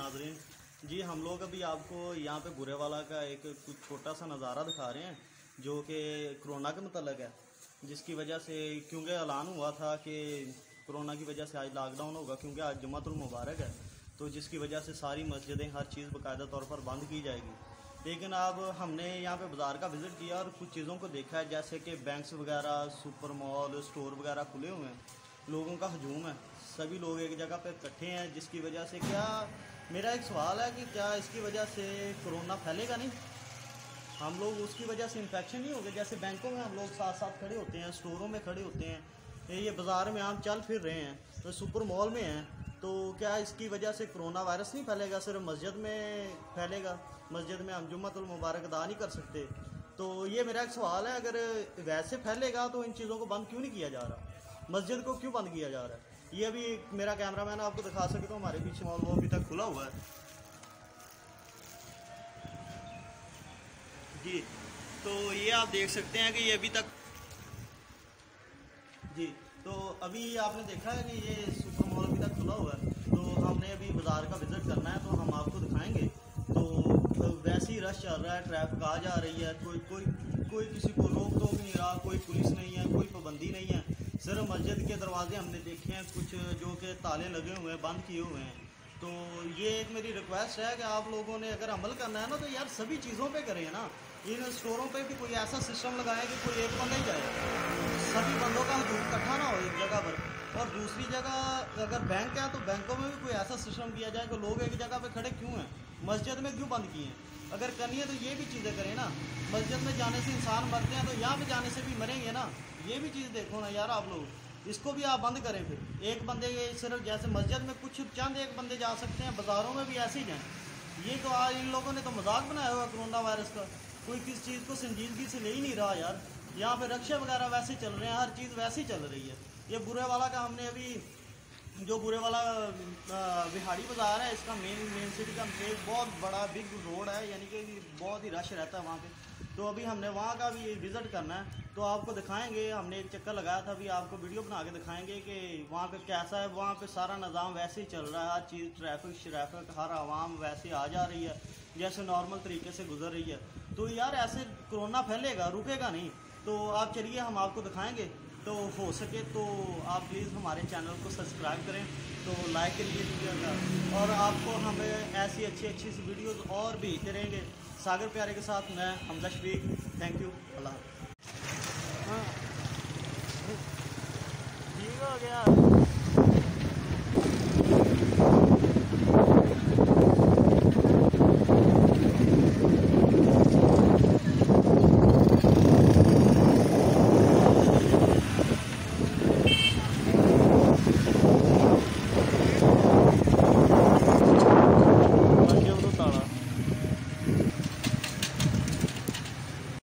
नाज़रीन जी, हम लोग अभी आपको यहाँ पे बुरेवाला का एक कुछ छोटा सा नज़ारा दिखा रहे हैं जो कि कोरोना के मतलब है, जिसकी वजह से क्योंकि ऐलान हुआ था कि कोरोना की वजह से आज लॉकडाउन होगा, क्योंकि आज जुम्मतुल मुबारक है, तो जिसकी वजह से सारी मस्जिदें हर चीज़ बाकायदा तौर पर बंद की जाएगी। लेकिन अब हमने यहाँ पे बाज़ार का विज़िट किया और कुछ चीज़ों को देखा है, जैसे कि बैंक्स वगैरह, सुपर मॉल, स्टोर वगैरह खुले हुए हैं, लोगों का हजूम है, सभी लोग एक जगह पे इकट्ठे हैं, जिसकी वजह से क्या, मेरा एक सवाल है कि क्या इसकी वजह से कोरोना फैलेगा नहीं? हम लोग उसकी वजह से इन्फेक्शन नहीं होगा? जैसे बैंकों में हम लोग साथ साथ खड़े होते हैं, स्टोरों में खड़े होते हैं, ये बाज़ार में हम चल फिर रहे हैं, तो सुपर मॉल में हैं, तो क्या इसकी वजह से कोरोना वायरस नहीं फैलेगा? सिर्फ मस्जिद में फैलेगा, मस्जिद में हम जुम्मतुल मुबारक अदा नहीं कर सकते? तो ये मेरा एक सवाल है, अगर वैसे फैलेगा तो इन चीज़ों को बंद क्यों नहीं किया जा रहा? मस्जिद को क्यों बंद किया जा रहा है? ये अभी मेरा कैमरामैन आपको दिखा सके तो हमारे पीछे मॉल वो अभी तक खुला हुआ है जी। तो ये आप देख सकते हैं कि ये अभी तक जी, तो अभी आपने देखा है कि ये सुपर मॉल अभी तक खुला हुआ है, तो हमने अभी बाज़ार का विज़िट करना है, तो हम आपको दिखाएंगे। तो वैसे ही रश चल रहा है, ट्रैफिक आ जा रही है, कोई कोई कोई किसी को रोक टोक नहीं रहा, कोई पुलिस नहीं है, कोई पाबंदी नहीं है। सिर्फ मस्जिद के दरवाजे हमने देखे हैं कुछ जो कि ताले लगे हुए हैं, बंद किए हुए हैं। तो ये एक मेरी रिक्वेस्ट है कि आप लोगों ने अगर अमल करना है ना, तो यार सभी चीज़ों पे करें ना। इन स्टोरों पे भी कोई ऐसा सिस्टम लगाए कि कोई एक बंदा ही जाए, सभी बंदों का हजूम इकट्ठा ना हो एक जगह पर। और दूसरी जगह अगर बैंक है तो बैंकों में भी कोई ऐसा सिस्टम किया जाए कि लोग एक जगह पे खड़े क्यों हैं, मस्जिद में क्यों बंद किए हैं? अगर करनी है तो ये भी चीज़ें करें ना। मस्जिद में जाने से इंसान मरते हैं, तो यहाँ पे जाने से भी मरेंगे ना। ये भी चीज़ देखो ना यार आप लोग, इसको भी आप बंद करें। फिर एक बंदे सिर्फ जैसे मस्जिद में कुछ चंद एक बंदे जा सकते हैं, बाज़ारों में भी ऐसे ही जाएँ। ये तो आज इन लोगों ने तो मजाक बनाया हुआ कोरोना वायरस का, कोई किस चीज़ को संजीदगी से ले ही नहीं रहा यार। यहाँ पे रक्शे वगैरह वैसे चल रहे हैं, हर चीज़ वैसे ही चल रही है। ये बुरेवाला का हमने अभी जो बुरेवाला बिहाड़ी बाज़ार है, इसका मेन सिटी का एक बहुत बड़ा बिग रोड है, यानी कि बहुत ही रश रहता है वहाँ पे। तो अभी हमने वहाँ का भी विज़िट करना है, तो आपको दिखाएंगे। हमने एक चक्कर लगाया था, अभी आपको वीडियो बना के दिखाएंगे कि वहाँ पे कैसा है। वहाँ पे सारा निज़ाम वैसे ही चल रहा है, हर चीज़ ट्रैफिक हर आवाम वैसे आ जा रही है, जैसे नॉर्मल तरीके से गुजर रही है। तो यार ऐसे कोरोना फैलेगा, रुकेगा नहीं। तो आप चलिए हम आपको दिखाएंगे। तो हो सके तो आप प्लीज़ हमारे चैनल को सब्सक्राइब करें, तो लाइक करिए, और आपको हमें ऐसी अच्छी सी वीडियोस और भी करेंगे। सागर प्यारे के साथ मैं हमजा शफीक, थैंक यू, अल्लाह। ठीक हो गया।